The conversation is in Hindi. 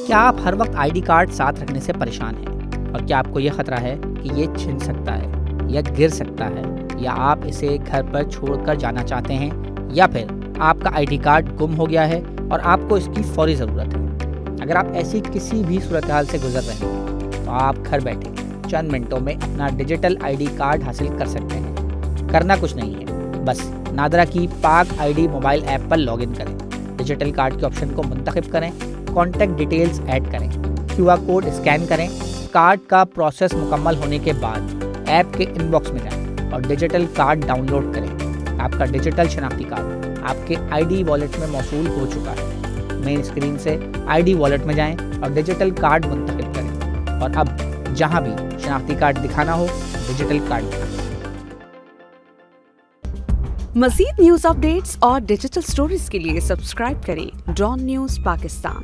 क्या आप हर वक्त आईडी कार्ड साथ रखने से परेशान हैं? और क्या आपको ये खतरा है कि ये छिन सकता है या गिर सकता है, या आप इसे घर पर छोड़कर जाना चाहते हैं, या फिर आपका आईडी कार्ड गुम हो गया है और आपको इसकी फौरी ज़रूरत है? अगर आप ऐसी किसी भी सूरत हाल से गुजर रहे हैं तो आप घर बैठे चंद मिनटों में अपना डिजिटल आईडी कार्ड हासिल कर सकते हैं। करना कुछ नहीं है, बस नादरा की पाक आईडी मोबाइल ऐप पर लॉगिन करें, डिजिटल कार्ड के ऑप्शन को मुंतखब करें, कॉन्टैक्ट डिटेल्स ऐड करें, QR कोड स्कैन करें। कार्ड का प्रोसेस मुकम्मल होने के बाद ऐप के इनबॉक्स में जाएं और डिजिटल कार्ड डाउनलोड करें। आपका डिजिटल शनाख्ती कार्ड आपके आईडी वॉलेट में मौसूल हो चुका है। मेन स्क्रीन से आईडी वॉलेट में जाएं और डिजिटल कार्ड मुंतखब करें, और अब जहां भी शनाख्ती कार्ड दिखाना हो, डिजिटल कार्ड दिखाना। मज़ीद न्यूज़ अपडेट्स और डिजिटल स्टोरीज के लिए सब्सक्राइब करें डॉन न्यूज़ पाकिस्तान।